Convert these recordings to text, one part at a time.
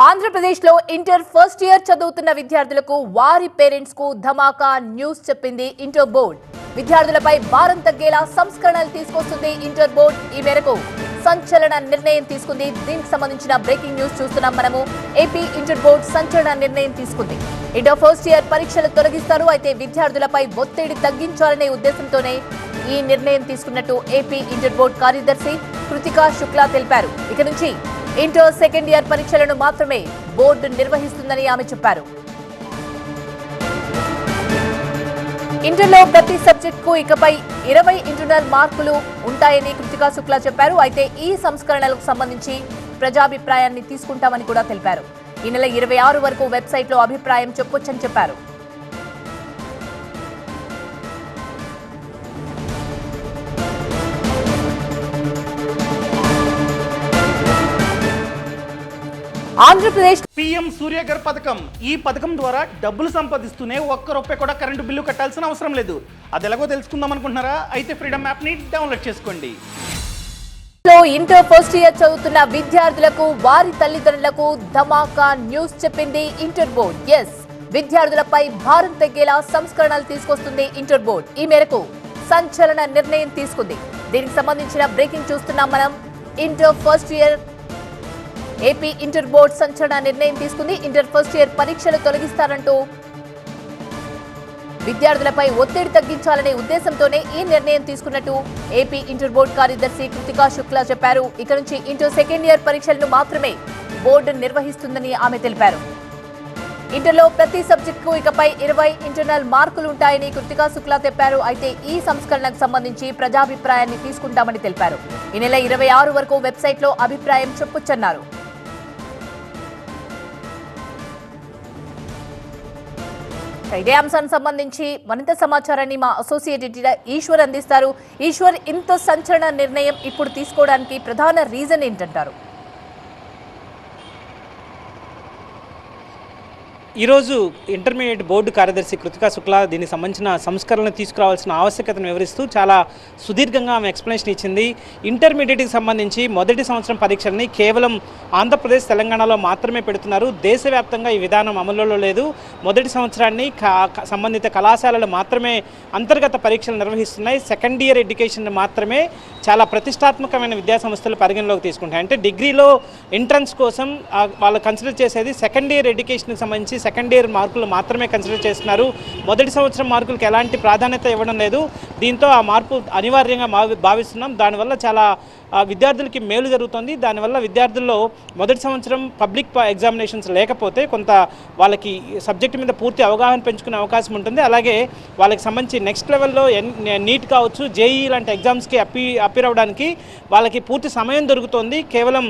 ఆంధ్రప్రదేశ్లో inter first year చదువుతున్న విద్యార్థులకు వారి పేరెంట్స్ కు ధమాకా న్యూస్ చెప్పింది ఇంటర్ బోర్డ్. విద్యార్థులపై భారం తగ్గేలా సంస్కరణలు తీసుకొస్తుంది ఇంటర్ బోర్డ్. ఈ మేరకు సంచలన నిర్ణయం తీసుకుంది. దీనికి సంబంధించిన బ్రేకింగ్ న్యూస్ చూస్తున్నాం మనము. ఏపీ ఇంటర్ బోర్డ్ సంచలన నిర్ణయం తీసుకుంది. ఇంటర్ ఫస్ట్ ఇయర్ పరీక్షలు తొలగిస్తారు. అయితే విద్యార్థులపై ఒత్తిడి తగ్గించాలనే ఉద్దేశంతోనే ఈ నిర్ణయం తీసుకున్నట్టు ఏపీ ఇంటర్ బోర్డ్ కార్యదర్శి కృతికా శుక్లా తెలిపారు. ఇక నుంచి ఇంటర్ సెకండ్ ఇయర్ పరీక్షలను మాత్రమే బోర్డు నిర్వహిస్తుందని ఆమె చెప్పారు. ఇంటర్లో ప్రతి సబ్జెక్టుకు ఇకపై 20 ఇంటర్నల్ మార్కులు ఉంటాయని కృతికా శుక్లా చెప్పారు. అయితే ఈ సంస్కరణలకు సంబంధించి ప్రజాభిప్రాయాన్ని తీసుకుంటామని కూడా తెలిపారు. ఈ నెల 26 వరకు వెబ్సైట్లో అభిప్రాయం చెప్పొచ్చని చెప్పారు. ఆంధ్రప్రదేశ్ పీఎం సూర్యఘర్ పథకం. ఈ పథకం ద్వారా డబ్బులు సంపాదిస్తూనే ఒక్క రూపాయి కూడా కరెంటు బిల్లు కట్టాల్సిన అవసరం లేదు. అది ఎలాగో తెలుసుకుందాం అనుకుంటున్నారా? అయితే ఫ్రీడమ్ యాప్ ని డౌన్లోడ్ చేసుకోండి. ఇంటర్ ఫస్ట్ ఇయర్ చదువుతున్న విద్యార్థులకు వారి తల్లిదండ్రులకు ధమాకా న్యూస్ చెప్పింది ఇంటర్ బోర్డ్. విద్యార్థులపై భారం తగ్గేలా సంస్కరణలు తీసుకొస్తుంది ఇంటర్ బోర్డ్. ఈ మేరకు సంచలన నిర్ణయం తీసుకుంది. దీనికి సంబంధించిన బ్రేకింగ్ చూస్తున్నాం మనం. Inter first year AP inter board సంచలన నిర్ణయం తీసుకుంది. ఇంటర్ ఫస్ట్ ఇయర్ పరీక్షలు తొలగిస్తారంటూ విద్యార్థులపై ఒత్తిడి తగ్గించాలనే ఉద్దేశంతోనే ఈ నిర్ణయం తీసుకున్నట్టు ఏపీ ఇంటర్ బోర్డ్ కార్యదర్శి కృతికా శుక్లా చెప్పారు. ఇక నుంచి ఇంటర్ సెకండ్ ఇయర్ పరీక్షలను మాత్రమే బోర్డు నిర్వహిస్తుందని ఆమె తెలిపారు. ఇంటర్లో ప్రతి సబ్జెక్టుకు ఇకపై 20 ఇంటర్నల్ మార్కులు ఉంటాయని కృతికా శుక్లా చెప్పారు. అయితే ఈ సంస్కరణకు సంబంధించి ప్రజాభిప్రాయాన్ని తీసుకుంటామని తెలిపారు. ఈ నెల 26 వరకు వెబ్సైట్లో అభిప్రాయం చెప్పొచ్చన్నారు. ఇదే అంశానికి సంబంధించి మరింత సమాచారాన్ని మా అసోసియేట్ ఎడిటర్ ఈశ్వర్ అందిస్తారు. ఈశ్వర్, ఇంత సంచలన నిర్ణయం ఇప్పుడు తీసుకోవడానికి ప్రధాన రీజన్ ఏంటంటారు? ఈరోజు ఇంటర్మీడియట్ బోర్డు కార్యదర్శి కృతికా శుక్లా దీనికి సంబంధించిన సంస్కరణలు తీసుకురావాల్సిన ఆవశ్యకతను వివరిస్తూ చాలా సుదీర్ఘంగా ఆమె ఎక్స్ప్లెనేషన్ ఇచ్చింది. ఇంటర్మీడియట్కి సంబంధించి మొదటి సంవత్సరం పరీక్షల్ని కేవలం ఆంధ్రప్రదేశ్, తెలంగాణలో మాత్రమే పెడుతున్నారు. దేశవ్యాప్తంగా ఈ విధానం అమలులో లేదు. మొదటి సంవత్సరాన్ని సంబంధిత కళాశాలలు మాత్రమే అంతర్గత పరీక్షలు నిర్వహిస్తున్నాయి. సెకండ్ ఇయర్ ఎడ్యుకేషన్ మాత్రమే చాలా ప్రతిష్టాత్మకమైన విద్యాసంస్థలు పరిగణలోకి తీసుకుంటాయి. అంటే డిగ్రీలో ఎంట్రన్స్ కోసం వాళ్ళు కన్సిడర్ చేసేది సెకండ్ ఇయర్ ఎడ్యుకేషన్కి సంబంధించి సెకండ్ ఇయర్ మార్కులు మాత్రమే కన్సిడర్ చేస్తున్నారు. మొదటి సంవత్సరం మార్కులకు ఎలాంటి ప్రాధాన్యత ఇవ్వడం లేదు. దీంతో ఆ మార్పు అనివార్యంగా భావిస్తున్నాం. దానివల్ల చాలా విద్యార్థులకి మేలు జరుగుతుంది. దానివల్ల విద్యార్థుల్లో మొదటి సంవత్సరం పబ్లిక్ ఎగ్జామినేషన్స్ లేకపోతే కొంత వాళ్ళకి సబ్జెక్టు మీద పూర్తి అవగాహన పెంచుకునే అవకాశం ఉంటుంది. అలాగే వాళ్ళకి సంబంధించి నెక్స్ట్ లెవెల్లో నీట్ కావచ్చు, జేఈ లాంటి ఎగ్జామ్స్కి అప్పీర్ అవ్వడానికి వాళ్ళకి పూర్తి సమయం దొరుకుతుంది. కేవలం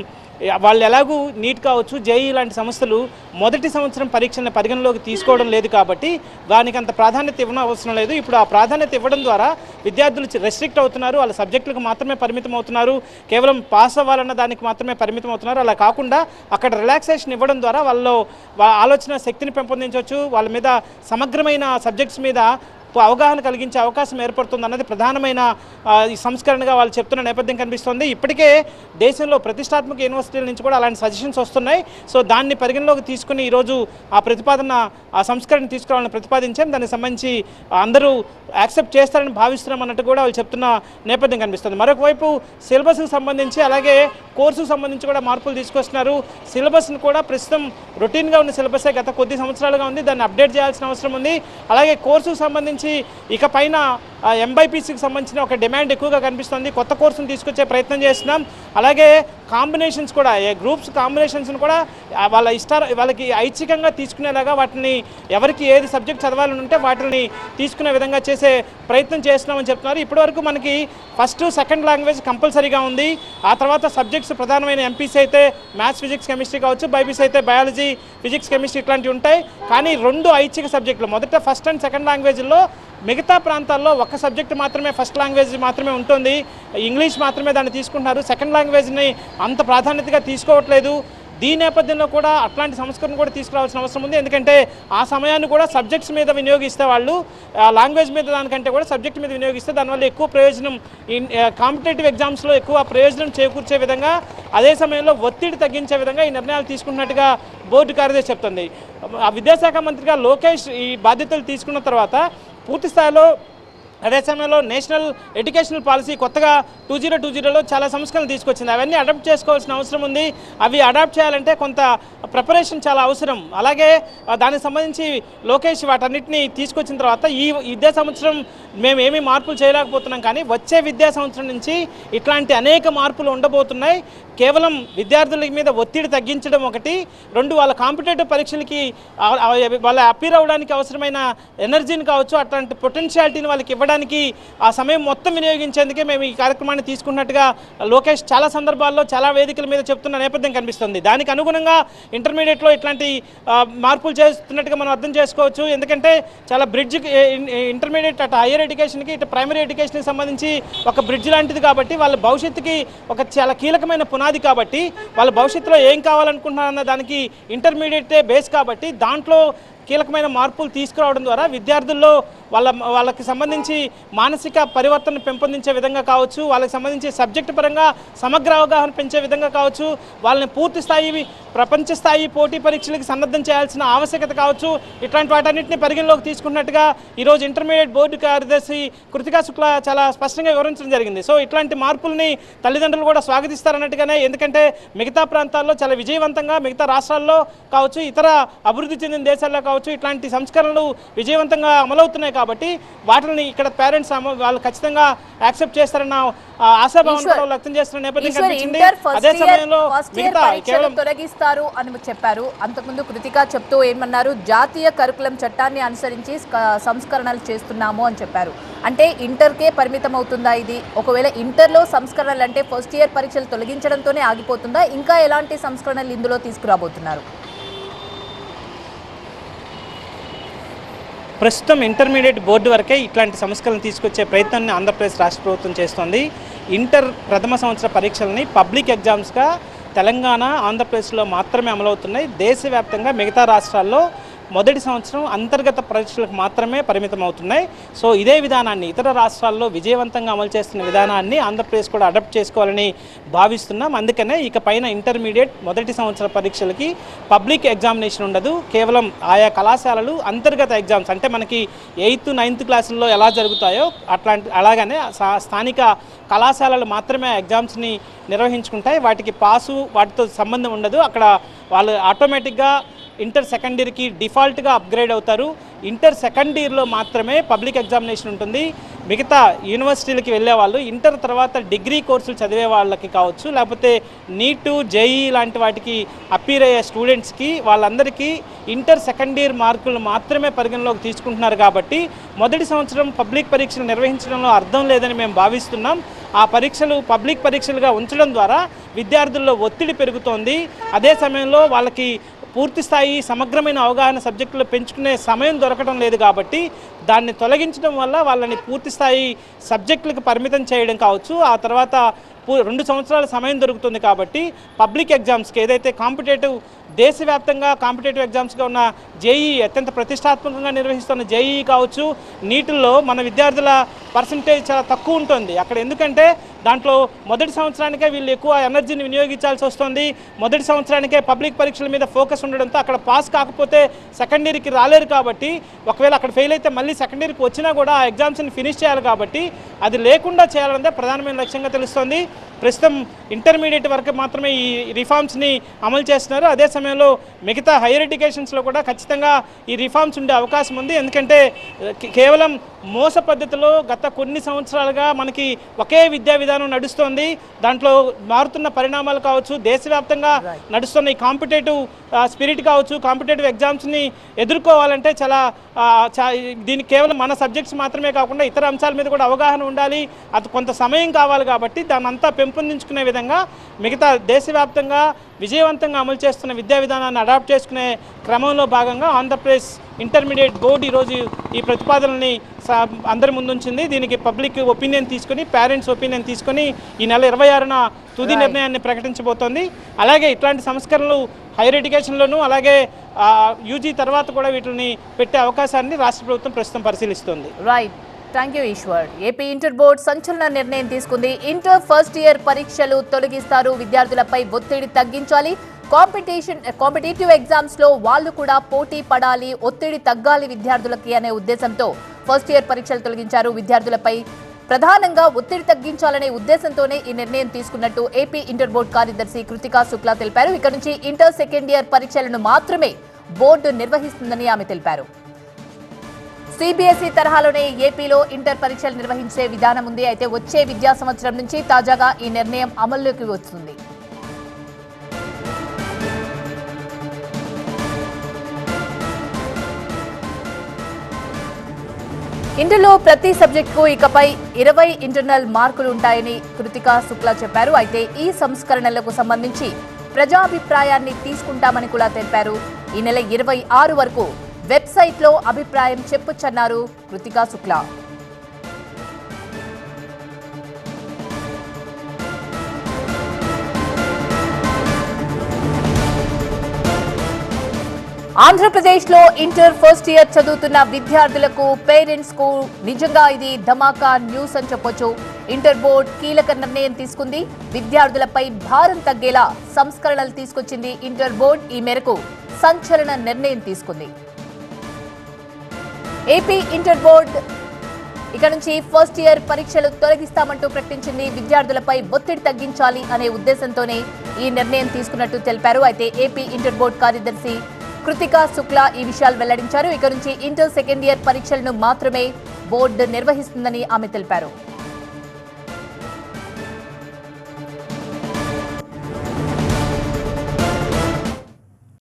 వాళ్ళు ఎలాగూ నీట్ కావచ్చు, జేఈ లాంటి సంస్థలు మొదటి సంవత్సరం పరీక్షలను పరిగణలోకి తీసుకోవడం లేదు కాబట్టి దానికి అంత ప్రాధాన్యత ఇవ్వడం అవసరం లేదు. ఇప్పుడు ఆ ప్రాధాన్యత ఇవ్వడం ద్వారా విద్యార్థులు రెస్ట్రిక్ట్ అవుతున్నారు. వాళ్ళ సబ్జెక్టులకు మాత్రమే పరిమితం అవుతున్నారు. కేవలం పాస్ అవ్వాలన్న దానికి మాత్రమే పరిమితం అవుతున్నారు. అలా కాకుండా అక్కడ రిలాక్సేషన్ ఇవ్వడం ద్వారా వాళ్ళలో ఆలోచన శక్తిని పెంపొందించవచ్చు. వాళ్ళ మీద సమగ్రమైన సబ్జెక్ట్స్ మీద అవగాహన కలిగించే అవకాశం ఏర్పడుతుంది అన్నది ప్రధానమైన ఈ సంస్కరణగా వాళ్ళు చెప్తున్న నేపథ్యం కనిపిస్తుంది. ఇప్పటికే దేశంలో ప్రతిష్టాత్మక యూనివర్సిటీల నుంచి కూడా అలాంటి సజెషన్స్ వస్తున్నాయి. సో దాన్ని పరిగణలోకి తీసుకుని ఈరోజు ఆ సంస్కరణ తీసుకురావాలని ప్రతిపాదించాం. దానికి సంబంధించి అందరూ యాక్సెప్ట్ చేస్తారని భావిస్తున్నాం అన్నట్టు కూడా వాళ్ళు చెప్తున్న నేపథ్యం కనిపిస్తుంది. మరొక వైపు సిలబస్కి సంబంధించి అలాగే కోర్సుకు సంబంధించి కూడా మార్పులు తీసుకొస్తున్నారు. సిలబస్ను కూడా ప్రస్తుతం రొటీన్గా ఉన్న సిలబసే గత కొద్ది సంవత్సరాలుగా ఉంది. దాన్ని అప్డేట్ చేయాల్సిన అవసరం ఉంది. అలాగే కోర్సుకు సంబంధించి ఇక పైన ఎంబైపీసీకి సంబంధించిన ఒక డిమాండ్ ఎక్కువగా కనిపిస్తుంది. కొత్త కోర్సును తీసుకొచ్చే ప్రయత్నం చేస్తున్నాం. అలాగే కాంబినేషన్స్ కూడా గ్రూప్స్ కాంబినేషన్స్ని కూడా వాళ్ళకి ఐచ్ఛికంగా తీసుకునేలాగా వాటిని ఎవరికి ఏది సబ్జెక్ట్ చదవాలని ఉంటే వాటిని తీసుకునే విధంగా చేసే ప్రయత్నం చేస్తున్నామని చెప్తున్నారు. ఇప్పటివరకు మనకి ఫస్ట్ సెకండ్ లాంగ్వేజ్ కంపల్సరీగా ఉంది. ఆ తర్వాత సబ్జెక్ట్స్ ప్రధానమైన ఎంపీసీ అయితే మ్యాథ్స్, ఫిజిక్స్, కెమిస్ట్రీ కావచ్చు, బైపీసీ అయితే బయాలజీ, ఫిజిక్స్, కెమిస్ట్రీ ఇట్లాంటివి ఉంటాయి. కానీ 2 ఐచ్ఛిక సబ్జెక్టులు మొదట ఫస్ట్ అండ్ సెకండ్ లాంగ్వేజ్లో మిగతా ప్రాంతాల్లో ఒక సబ్జెక్ట్ మాత్రమే ఫస్ట్ లాంగ్వేజ్ మాత్రమే ఉంటుంది. ఇంగ్లీష్ మాత్రమే దాన్ని తీసుకుంటున్నారు. సెకండ్ లాంగ్వేజ్ని అంత ప్రాధాన్యతగా తీసుకోవట్లేదు. దీని నేపథ్యంలో కూడా అట్లాంటి సంస్కరణ కూడా తీసుకురావాల్సిన అవసరం ఉంది. ఎందుకంటే ఆ సమయాన్ని కూడా సబ్జెక్ట్స్ మీద వినియోగిస్తే వాళ్ళు లాంగ్వేజ్ మీద దానికంటే కూడా సబ్జెక్ట్ మీద వినియోగిస్తే దానివల్ల ఎక్కువ ప్రయోజనం కాంపిటేటివ్ ఎగ్జామ్స్లో ఎక్కువ ప్రయోజనం చేకూర్చే విధంగా, అదే సమయంలో ఒత్తిడి తగ్గించే విధంగా ఈ నిర్ణయాలు తీసుకుంటున్నట్టుగా బోర్డు కార్యదర్శి చెప్తుంది. విద్యాశాఖ మంత్రిగా లోకేష్ ఈ బాధ్యతలు తీసుకున్న తర్వాత పూర్తి స్థాయిలో అదే సమయంలో నేషనల్ ఎడ్యుకేషనల్ పాలసీ కొత్తగా 2020లో చాలా సంస్కరణలు తీసుకొచ్చింది. అవన్నీ అడాప్ట్ చేసుకోవాల్సిన అవసరం ఉంది. అవి అడాప్ట్ చేయాలంటే కొంత ప్రిపరేషన్ చాలా అవసరం. అలాగే దానికి సంబంధించి లోకేష్ వాటన్నిటిని తీసుకొచ్చిన తర్వాత ఈ విద్యా సంవత్సరం మేము ఏమీ మార్పులు చేయలేకపోతున్నాం, కానీ వచ్చే విద్యా సంవత్సరం నుంచి ఇట్లాంటి అనేక మార్పులు ఉండబోతున్నాయి. కేవలం విద్యార్థుల మీద ఒత్తిడి తగ్గించడం ఒకటి, రెండు వాళ్ళ కాంపిటేటివ్ పరీక్షలకి వాళ్ళ అపీర్ అవ్వడానికి అవసరమైన ఎనర్జీని కావచ్చు, అట్లాంటి పొటెన్షియాలిటీని వాళ్ళకి ఇవ్వడానికి ఆ సమయం మొత్తం వినియోగించేందుకే మేము ఈ కార్యక్రమాన్ని తీసుకున్నట్టుగా లోకేష్ చాలా సందర్భాల్లో చాలా వేదికల మీద చెప్తున్న నేపథ్యం కనిపిస్తుంది. దానికి అనుగుణంగా ఇంటర్మీడియట్లో ఇట్లాంటి మార్పులు చేస్తున్నట్టుగా మనం అర్థం చేసుకోవచ్చు. ఎందుకంటే చాలా బ్రిడ్జ్ ఇంటర్మీడియట్ అటు హైయర్ ఎడ్యుకేషన్కి ఇటు ప్రైమరీ ఎడ్యుకేషన్కి సంబంధించి ఒక బ్రిడ్జ్ లాంటిది కాబట్టి వాళ్ళ భవిష్యత్తుకి ఒక చాలా కీలకమైన పునాది కాబట్టి వాళ్ళ భవిష్యత్తులో ఏం కావాలనుకుంటున్నారన్న దానికి ఇంటర్మీడియటే బేస్ కాబట్టి దాంట్లో కీలకమైన మార్పులు తీసుకురావడం ద్వారా విద్యార్థుల్లో వాళ్ళకి సంబంధించి మానసిక పరివర్తన పెంపొందించే విధంగా కావచ్చు, వాళ్ళకి సంబంధించి సబ్జెక్టు పరంగా సమగ్ర అవగాహన పెంచే విధంగా కావచ్చు, వాళ్ళని పూర్తి స్థాయి ప్రపంచ స్థాయి పోటీ పరీక్షలకు సన్నద్ధం చేయాల్సిన ఆవశ్యకత కావచ్చు, ఇట్లాంటి వాటన్నింటినీ పరిగణలోకి తీసుకున్నట్టుగా ఈరోజు ఇంటర్మీడియట్ బోర్డు కార్యదర్శి కృతికా శుక్లా చాలా స్పష్టంగా వివరించడం జరిగింది. సో ఇట్లాంటి మార్పుల్ని తల్లిదండ్రులు కూడా స్వాగతిస్తారన్నట్టుగానే, ఎందుకంటే మిగతా ప్రాంతాల్లో చాలా విజయవంతంగా మిగతా రాష్ట్రాల్లో కావచ్చు, ఇతర అభివృద్ధి చెందిన దేశాల్లో కావచ్చు ఇట్లాంటి సంస్కరణలు విజయవంతంగా అమలవుతున్నాయి కాబట్టి వాటిని ఇక్కడ పేరెంట్స్ వాళ్ళు ఖచ్చితంగా యాక్సెప్ట్ చేస్తారన్న ఆశాభావం వ్యక్తం చేస్తున్న నేపథ్యం కనిపించింది. అదే సమయంలో తొలగిస్తారు అని చెప్పారు. అంతకుముందు కృతికా చెప్తూ ఏమన్నారు, జాతీయ కరికులం చట్టాన్ని అనుసరించి సంస్కరణలు చేస్తున్నాము అని చెప్పారు. అంటే ఇంటర్కే పరిమితం అవుతుందా ఇది? ఒకవేళ ఇంటర్లో సంస్కరణలు అంటే ఫస్ట్ ఇయర్ పరీక్షలు తొలగించడంతోనే ఆగిపోతుందా? ఇంకా ఎలాంటి సంస్కరణలు ఇందులో తీసుకురాబోతున్నారు? ప్రస్తుతం ఇంటర్మీడియట్ బోర్డు వరకే ఇట్లాంటి సంస్కరణలు తీసుకొచ్చే ప్రయత్నాన్ని ఆంధ్రప్రదేశ్ రాష్ట్ర ప్రభుత్వం చేస్తోంది. ఇంటర్ ప్రథమ సంవత్సర పరీక్షలని పబ్లిక్ ఎగ్జామ్స్గా తెలంగాణ, ఆంధ్రప్రదేశ్లో మాత్రమే అమలవుతున్నాయి. దేశవ్యాప్తంగా మిగతా రాష్ట్రాల్లో మొదటి సంవత్సరం అంతర్గత పరీక్షలకు మాత్రమే పరిమితం అవుతున్నాయి. సో ఇదే విధానాన్ని ఇతర రాష్ట్రాల్లో విజయవంతంగా అమలు చేస్తున్న విధానాన్ని ఆంధ్రప్రదేశ్ కూడా అడాప్ట్ చేసుకోవాలని భావిస్తున్నాం. అందుకనే ఇక పైన ఇంటర్మీడియట్ మొదటి సంవత్సర పరీక్షలకి పబ్లిక్ ఎగ్జామినేషన్ ఉండదు. కేవలం ఆయా కళాశాలలు అంతర్గత ఎగ్జామ్స్ అంటే మనకి 8th, 9th క్లాసుల్లో ఎలా జరుగుతాయో అలాగనే స్థానిక కళాశాలలు మాత్రమే ఎగ్జామ్స్ని నిర్వహించుకుంటాయి. వాటికి పాసు వాటితో సంబంధం ఉండదు. అక్కడ వాళ్ళు ఆటోమేటిక్గా ఇంటర్ సెకండ్ ఇయర్కి డిఫాల్ట్గా అప్గ్రేడ్ అవుతారు. ఇంటర్ సెకండ్ ఇయర్లో మాత్రమే పబ్లిక్ ఎగ్జామినేషన్ ఉంటుంది. మిగతా యూనివర్సిటీలకి వెళ్ళే వాళ్ళు ఇంటర్ తర్వాత డిగ్రీ కోర్సులు చదివే వాళ్ళకి కావచ్చు, లేకపోతే నీటు, జేఈ లాంటి వాటికి అపీర్ అయ్యే స్టూడెంట్స్కి వాళ్ళందరికీ ఇంటర్ సెకండ్ ఇయర్ మార్కులు మాత్రమే పరిగణలోకి తీసుకుంటున్నారు. కాబట్టి మొదటి సంవత్సరం పబ్లిక్ పరీక్షలు నిర్వహించడంలో అర్థం లేదని మేము భావిస్తున్నాం. ఆ పరీక్షలు పబ్లిక్ పరీక్షలుగా ఉంచడం ద్వారా విద్యార్థుల్లో ఒత్తిడి పెరుగుతోంది. అదే సమయంలో వాళ్ళకి పూర్తి స్థాయి సమగ్రమైన అవగాహన సబ్జెక్టులు పెంచుకునే సమయం దొరకడం లేదు. కాబట్టి దాన్ని తొలగించడం వల్ల వాళ్ళని పూర్తి స్థాయి సబ్జెక్టులకు పరిమితం చేయడం కావచ్చు. ఆ తర్వాత 2 సంవత్సరాల సమయం దొరుకుతుంది. కాబట్టి పబ్లిక్ ఎగ్జామ్స్కి ఏదైతే కాంపిటేటివ్ దేశవ్యాప్తంగా కాంపిటేటివ్ ఎగ్జామ్స్గా ఉన్న జేఈ అత్యంత ప్రతిష్టాత్మకంగా నిర్వహిస్తున్న జేఈ కావచ్చు, నీటిల్లో మన విద్యార్థుల పర్సంటేజ్ చాలా తక్కువ ఉంటుంది అక్కడ. ఎందుకంటే దాంట్లో మొదటి సంవత్సరానికే వీళ్ళు ఎక్కువ ఎనర్జీని వినియోగించాల్సి వస్తుంది. మొదటి సంవత్సరానికే పబ్లిక్ పరీక్షల మీద ఫోకస్ ఉండడంతో అక్కడ పాస్ కాకపోతే సెకండ్ ఇయర్కి రాలేరు. కాబట్టి ఒకవేళ అక్కడ ఫెయిల్ అయితే మళ్ళీ సెకండ్ ఇయర్కి వచ్చినా కూడా ఆ ఎగ్జామ్స్ని ఫినిష్ చేయాలి. కాబట్టి అది లేకుండా చేయాలన్నదే ప్రధానమైన లక్ష్యంగా తెలుస్తోంది. ప్రస్తుతం ఇంటర్మీడియట్ వరకు మాత్రమే ఈ రిఫార్మ్స్ని అమలు చేస్తున్నారు. అదే సమయంలో మిగతా హైయర్ ఎడ్యుకేషన్స్లో కూడా ఖచ్చితంగా ఈ రిఫార్మ్స్ ఉండే అవకాశం ఉంది. ఎందుకంటే కేవలం మోస పద్ధతిలో గత కొన్ని సంవత్సరాలుగా మనకి ఒకే విద్యా విధానం నడుస్తోంది. దాంట్లో మారుతున్న పరిణామాలు కావచ్చు, దేశవ్యాప్తంగా నడుస్తున్న ఈ కాంపిటేటివ్ స్పిరిట్ కావచ్చు, కాంపిటేటివ్ ఎగ్జామ్స్ని ఎదుర్కోవాలంటే చాలా దీనికి కేవలం మన సబ్జెక్ట్స్ మాత్రమే కాకుండా ఇతర అంశాల మీద కూడా అవగాహన ఉండాలి. అది కొంత సమయం కావాలి. కాబట్టి దాన్ని అంతా పెంపొందించుకునే విధంగా మిగతా దేశవ్యాప్తంగా విజయవంతంగా అమలు చేస్తున్న విద్యా విధానాన్ని అడాప్ట్ చేసుకునే క్రమంలో భాగంగా ఆంధ్రప్రదేశ్ ఇంటర్మీడియట్ బోర్డు ఈరోజు ఈ ప్రతిపాదనని అందరి ముందుంచింది. దీనికి పబ్లిక్ ఒపీనియన్ తీసుకొని, పేరెంట్స్ ఒపీనియన్ తీసుకొని ఈ నెల 26న తుది నిర్ణయాన్ని ప్రకటించబోతోంది. అలాగే ఇట్లాంటి సంస్కరణలు హైయర్ ఎడ్యుకేషన్లోనూ అలాగే యూజీ తర్వాత కూడా వీటిని పెట్టే అవకాశాన్ని రాష్ట్ర ప్రభుత్వం ప్రస్తుతం పరిశీలిస్తోంది. Right, thank you Eshwar. AP inter board సంచలన నిర్ణయం తీసుకుంది. ఇంటర్ ఫస్ట్ ఇయర్ పరీక్షలు తొలగిస్తారు, విద్యార్థులపై ఒత్తిడి తగ్గించాలి, కాంపిటేటివ్ ఎగ్జామ్స్ లో వాళ్ళు కూడా పోటీ పడాలి, ఒత్తిడి తగ్గాలి విద్యార్థులకి అనే ఉద్దేశంతో ఫస్ట్ ఇయర్ పరీక్షలు తొలగించారు. విద్యార్థులపై ప్రధానంగా ఒత్తిడి తగ్గించాలనే ఉద్దేశంతోనే ఈ నిర్ణయం తీసుకున్నట్టు ఏపీ ఇంటర్ బోర్డు కార్యదర్శి కృతికా శుక్లా తెలిపారు. ఇక నుంచి ఇంటర్ సెకండ్ ఇయర్ పరీక్షలను మాత్రమే బోర్డు నిర్వహిస్తుందని ఆమె తెలిపారు. సిబిఎస్ఈ తరహాలోనే ఏపీలో ఇంటర్ పరీక్షలు నిర్వహించే విధానం ఉంది. అయితే వచ్చే విద్యా సంవత్సరం నుంచి తాజాగా ఈ నిర్ణయం అమల్లోకి వస్తుంది. ఇంటర్లో ప్రతి సబ్జెక్టుకు ఇకపై 20 ఇంటర్నల్ మార్కులు ఉంటాయని కృతికా శుక్లా చెప్పారు. అయితే ఈ సంస్కరణలకు సంబంధించి ప్రజాభిప్రాయాన్ని తీసుకుంటామని కూడా తెలిపారు. ఈ నెల 26 వరకు వెబ్సైట్లో అభిప్రాయం చెప్పొచ్చన్నారు కృతికా శుక్లా. ఆంధ్రప్రదేశ్లో ఇంటర్ ఫస్ట్ ఇయర్ చదువుతున్న విద్యార్థులకు, పేరెంట్స్ కు నిజంగా ఇది ధమాకా న్యూస్ అని చెప్పొచ్చు. ఇంటర్ బోర్డు కీలక నిర్ణయం తీసుకుంది. విద్యార్థులపై భారం తగ్గేలా సంస్కరణలు తీసుకొచ్చింది ఇంటర్ బోర్డు. ఈ మేరకు సంచలన నిర్ణయం తీసుకుంది. ఏపీ ఇంటర్ బోర్డు ఇక నుంచి ఫస్ట్ ఇయర్ పరీక్షలు తొలగిస్తామంటూ ప్రకటించింది. విద్యార్థులపై ఒత్తిడి తగ్గించాలి అనే ఉద్దేశంతోనే ఈ నిర్ణయం తీసుకున్నట్టు తెలిపారు. అయితే ఏపీ ఇంటర్ బోర్డు కార్యదర్శి కృతికా శుక్లా ఈ విషయాలు వెల్లడించారు. ఇక నుంచి ఇంటర్ సెకండ్ ఇయర్ పరీక్షలను మాత్రమే బోర్డు నిర్వహిస్తుందని ఆమె తెలిపారు.